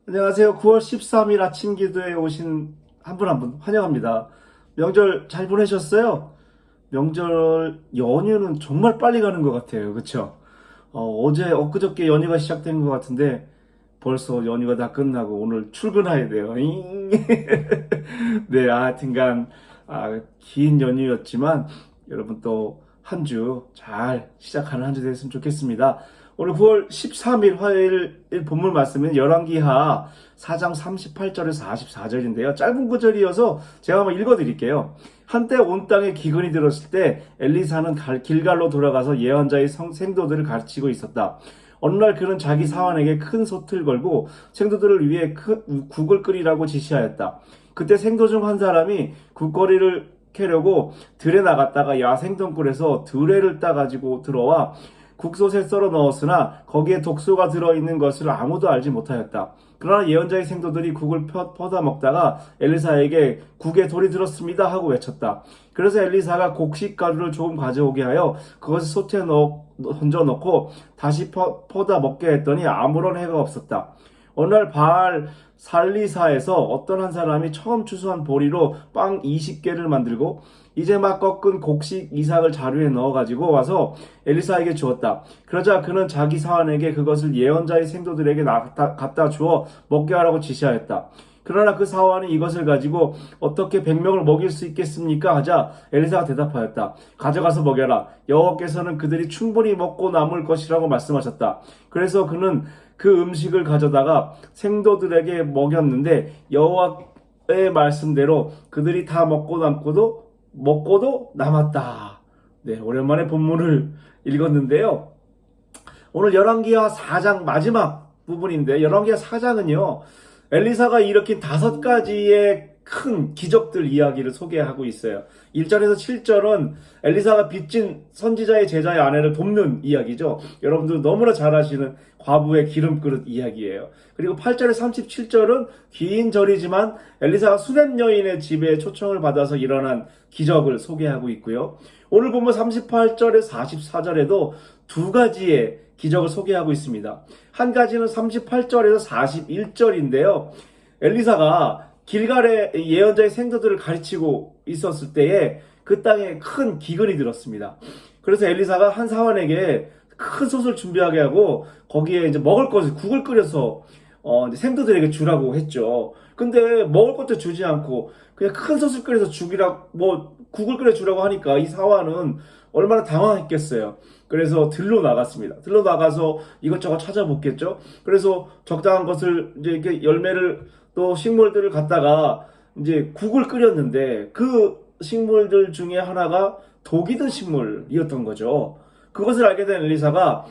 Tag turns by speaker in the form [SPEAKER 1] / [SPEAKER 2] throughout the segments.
[SPEAKER 1] 안녕하세요. 9월 13일 아침 기도에 오신 한 분 한 분 환영합니다. 명절 잘 보내셨어요? 명절 연휴는 정말 빨리 가는 것 같아요. 그쵸? 어제 엊그저께 연휴가 시작된 것 같은데 벌써 연휴가 다 끝나고 오늘 출근해야 돼요. 네, 하여튼간 긴 연휴였지만 여러분 또 한 주 잘 시작하는 한 주 됐으면 좋겠습니다. 오늘 9월 13일 화요일 본문 말씀은 열왕기하 4장 38절에서 44절인데요. 짧은 구절이어서 제가 한번 읽어드릴게요. 한때 온 땅에 기근이 들었을 때 엘리사는 길갈로 돌아가서 예언자의 생도들을 가르치고 있었다. 어느 날 그는 자기 사환에게 큰 솥을 걸고 생도들을 위해 국을 끓이라고 지시하였다. 그때 생도 중 한 사람이 국거리를 캐려고 들에 나갔다가 야생동굴에서 드레를 따가지고 들어와 국솥에 썰어 넣었으나 거기에 독소가 들어있는 것을 아무도 알지 못하였다. 그러나 예언자의 생도들이 국을 퍼다 먹다가 엘리사에게 국에 돌이 들었습니다 하고 외쳤다. 그래서 엘리사가 곡식가루를 조금 가져오게 하여 그것을 솥에 던져 넣고 다시 퍼다 먹게 했더니 아무런 해가 없었다. 어느 날 바알 살리사에서 어떤 한 사람이 처음 추수한 보리로 빵 20개를 만들고 이제 막 꺾은 곡식 이삭을 자루에 넣어가지고 와서 엘리사에게 주었다. 그러자 그는 자기 사환에게 그것을 예언자의 생도들에게 갖다 주어 먹게 하라고 지시하였다. 그러나 그 사환이 이것을 가지고 어떻게 100명을 먹일 수 있겠습니까? 하자 엘리사가 대답하였다. 가져가서 먹여라. 여호와께서는 그들이 충분히 먹고 남을 것이라고 말씀하셨다. 그래서 그는 그 음식을 가져다가 생도들에게 먹였는데 여호와의 말씀대로 그들이 다 먹고도 남았다. 네, 오랜만에 본문을 읽었는데요. 오늘 열왕기하 4장 마지막 부분인데 열왕기하 4장은요. 엘리사가 일으킨 5가지의 큰 기적들 이야기를 소개하고 있어요. 1절에서 7절은 엘리사가 빚진 선지자의 제자의 아내를 돕는 이야기죠. 여러분들 너무나 잘 아시는 과부의 기름그릇 이야기예요. 그리고 8절에서 37절은 긴 절이지만 엘리사가 수냄 여인의 집에 초청을 받아서 일어난 기적을 소개하고 있고요. 오늘 보면 38절에서 44절에도 2가지의 기적을 소개하고 있습니다. 한 가지는 38절에서 41절인데요. 엘리사가 길갈의 예언자의 생도들을 가르치고 있었을 때에 그 땅에 큰 기근이 들었습니다. 그래서 엘리사가 한 사환에게 큰 솥을 준비하게 하고 거기에 이제 먹을 것을 국을 끓여서 이제 생도들에게 주라고 했죠. 근데 먹을 것도 주지 않고 그냥 큰 솥을 끓여서 국을 끓여 주라고 하니까 이 사환은 얼마나 당황했겠어요. 그래서 들로 나갔습니다. 들로 나가서 이것저것 찾아봤겠죠. 그래서 적당한 것을 이제 이렇게 열매를 또 식물들을 갖다가 이제 국을 끓였는데 그 식물들 중에 하나가 독이 든 식물이었던 거죠. 그것을 알게 된 엘리사가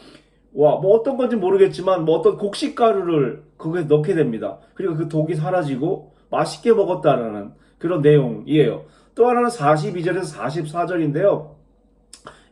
[SPEAKER 1] 뭐 어떤 건지 모르겠지만 뭐 어떤 곡식가루를 거기에 넣게 됩니다. 그리고 그 독이 사라지고 맛있게 먹었다라는 그런 내용이에요. 또 하나는 42절에서 44절인데요.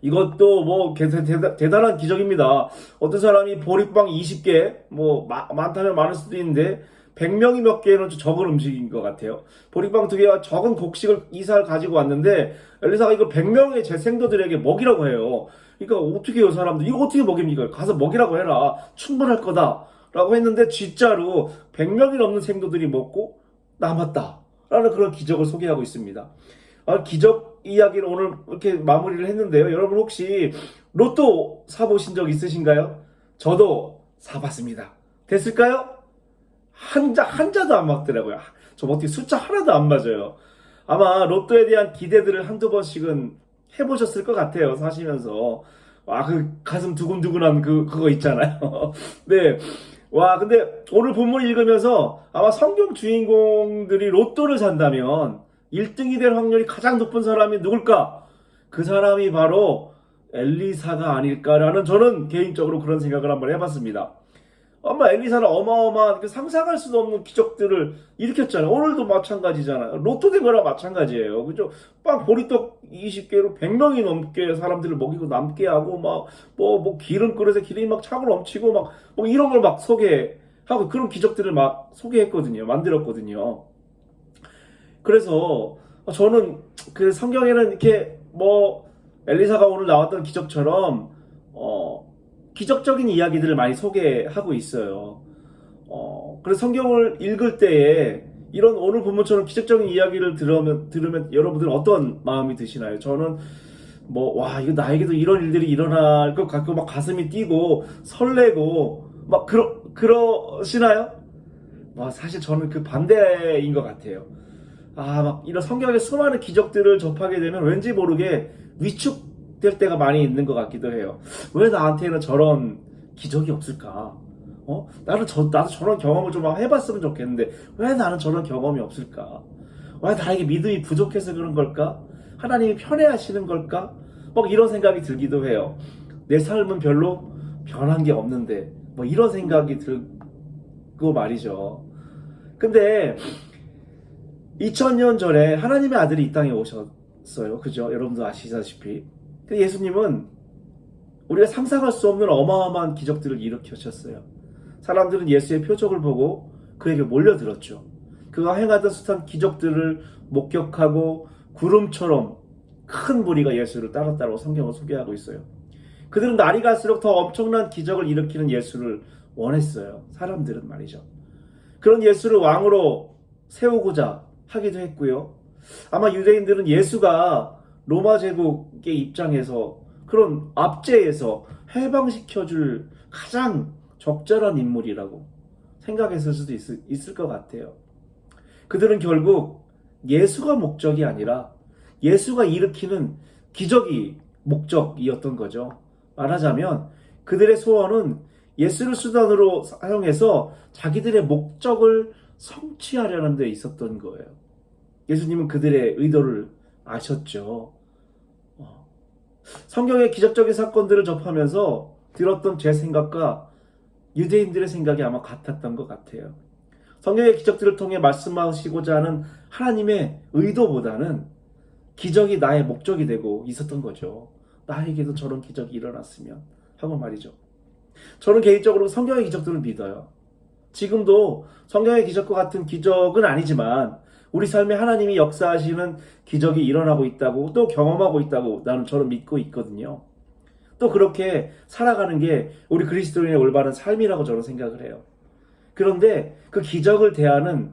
[SPEAKER 1] 이것도 뭐 대단한 기적입니다. 어떤 사람이 보리빵 20개, 뭐 많다면 많을 수도 있는데 100명이 몇 개는 좀 적은 음식인 것 같아요. 보리빵 2개와 적은 곡식을 이삭을 가지고 왔는데 엘리사가 이거 100명의 제 생도들에게 먹이라고 해요. 그러니까 어떻게 해요, 사람들? 이거 어떻게 먹입니까? 가서 먹이라고 해라. 충분할 거다. 라고 했는데 진짜로 100명이 넘는 생도들이 먹고 남았다. 라는 그런 기적을 소개하고 있습니다. 기적 이야기를 오늘 이렇게 마무리를 했는데요. 여러분 혹시 로또 사보신 적 있으신가요? 저도 사봤습니다. 됐을까요? 한자도 안 맞더라고요. 저 어떻게 숫자 하나도 안 맞아요. 아마 로또에 대한 기대들을 한두 번씩은 해보셨을 것 같아요. 사시면서. 그 가슴 두근두근한 그거 있잖아요. 네. 근데 오늘 본문 읽으면서 아마 성경 주인공들이 로또를 산다면 1등이 될 확률이 가장 높은 사람이 누굴까? 그 사람이 바로 엘리사가 아닐까라는 저는 개인적으로 그런 생각을 한번 해봤습니다. 아마 엘리사는 어마어마한 상상할 수도 없는 기적들을 일으켰잖아요. 오늘도 마찬가지잖아요. 로또 된 거랑 마찬가지예요. 그죠? 보리떡 20개로 100명이 넘게 사람들을 먹이고 남게 하고 기름 그릇에 기름이 막 차고 넘치고 이런 걸 소개하고 그런 기적들을 소개했거든요. 만들었거든요. 그래서 저는 그 성경에는 이렇게 엘리사가 오늘 나왔던 기적처럼 기적적인 이야기들을 많이 소개하고 있어요. 그래서 성경을 읽을 때에 이런 오늘 본문처럼 기적적인 이야기를 들으면 여러분들은 어떤 마음이 드시나요? 저는 와, 이거 나에게도 이런 일들이 일어날 것 같고 막 가슴이 뛰고 설레고 막 그러시나요? 사실 저는 그 반대인 것 같아요. 막 이런 성경의 수많은 기적들을 접하게 되면 왠지 모르게 위축될 때가 많이 있는 것 같기도 해요. 왜 나한테는 저런 기적이 없을까? 나도 저런 경험을 좀 해봤으면 좋겠는데 왜 나는 저런 경험이 없을까? 왜 나에게 믿음이 부족해서 그런 걸까? 하나님이 편애하시는 걸까? 이런 생각이 들기도 해요. 내 삶은 별로 변한 게 없는데 이런 생각이 들고 말이죠. 근데 2000년 전에 하나님의 아들이 이 땅에 오셨어요. 그죠? 여러분도 아시다시피. 근데 예수님은 우리가 상상할 수 없는 어마어마한 기적들을 일으키셨어요. 사람들은 예수의 표적을 보고 그에게 몰려들었죠. 그가 행하던 숱한 기적들을 목격하고 구름처럼 큰 무리가 예수를 따랐다고 성경을 소개하고 있어요. 그들은 날이 갈수록 더 엄청난 기적을 일으키는 예수를 원했어요. 사람들은 말이죠. 그런 예수를 왕으로 세우고자 하기도 했고요. 아마 유대인들은 예수가 로마 제국의 입장에서 그런 압제에서 해방시켜줄 가장 적절한 인물이라고 생각했을 수도 있을 것 같아요. 그들은 결국 예수가 목적이 아니라 예수가 일으키는 기적이 목적이었던 거죠. 말하자면 그들의 소원은 예수를 수단으로 사용해서 자기들의 목적을 성취하려는 데 있었던 거예요. 예수님은 그들의 의도를 아셨죠. 성경의 기적적인 사건들을 접하면서 들었던 제 생각과 유대인들의 생각이 아마 같았던 것 같아요. 성경의 기적들을 통해 말씀하시고자 하는 하나님의 의도보다는 기적이 나의 목적이 되고 있었던 거죠. 나에게도 저런 기적이 일어났으면 하고 말이죠. 저는 개인적으로 성경의 기적들을 믿어요. 지금도 성경의 기적과 같은 기적은 아니지만 우리 삶에 하나님이 역사하시는 기적이 일어나고 있다고 또 경험하고 있다고 저는 믿고 있거든요. 또 그렇게 살아가는 게 우리 그리스도인의 올바른 삶이라고 저는 생각을 해요. 그런데 그 기적을 대하는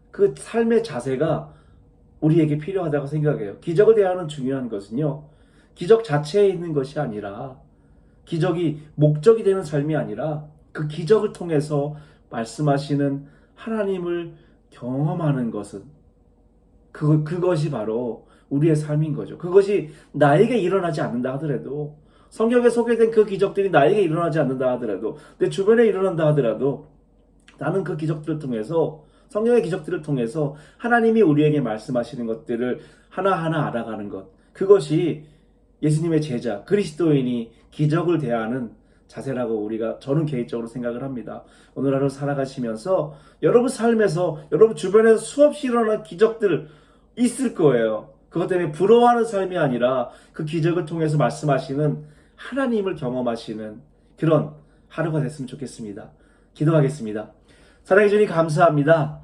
[SPEAKER 1] 그 삶의 자세가 우리에게 필요하다고 생각해요. 기적을 대하는 중요한 것은요, 기적 자체에 있는 것이 아니라 기적이 목적이 되는 삶이 아니라 그 기적을 통해서 말씀하시는 하나님을 경험하는 것은 그것이 바로 우리의 삶인 거죠. 그것이 나에게 일어나지 않는다 하더라도, 성경에 소개된 그 기적들이 나에게 일어나지 않는다 하더라도, 내 주변에 일어난다 하더라도 나는 그 기적들을 통해서, 성경의 기적들을 통해서 하나님이 우리에게 말씀하시는 것들을 하나하나 알아가는 것, 그것이 예수님의 제자, 그리스도인이 기적을 대하는 자세라고 저는 개인적으로 생각을 합니다. 오늘 하루 살아가시면서 여러분 삶에서, 여러분 주변에서 수없이 일어난 기적들 있을 거예요. 그것 때문에 부러워하는 삶이 아니라 그 기적을 통해서 말씀하시는 하나님을 경험하시는 그런 하루가 됐으면 좋겠습니다. 기도하겠습니다. 사랑해 주님 감사합니다.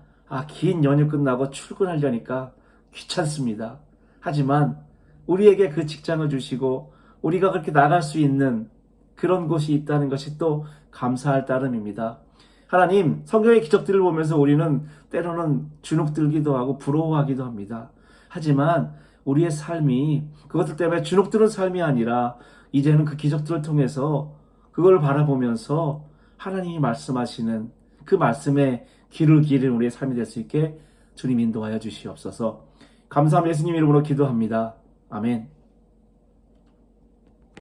[SPEAKER 1] 긴 연휴 끝나고 출근하려니까 귀찮습니다. 하지만 우리에게 그 직장을 주시고 우리가 그렇게 나갈 수 있는 그런 곳이 있다는 것이 또 감사할 따름입니다. 하나님, 성경의 기적들을 보면서 우리는 때로는 주눅들기도 하고 부러워하기도 합니다. 하지만 우리의 삶이 그것들 때문에 주눅드는 삶이 아니라 이제는 그 기적들을 통해서 그걸 바라보면서 하나님이 말씀하시는 그 말씀에 귀를 기울이는 우리의 삶이 될 수 있게 주님 인도하여 주시옵소서. 감사함 예수님 이름으로 기도합니다. 아멘.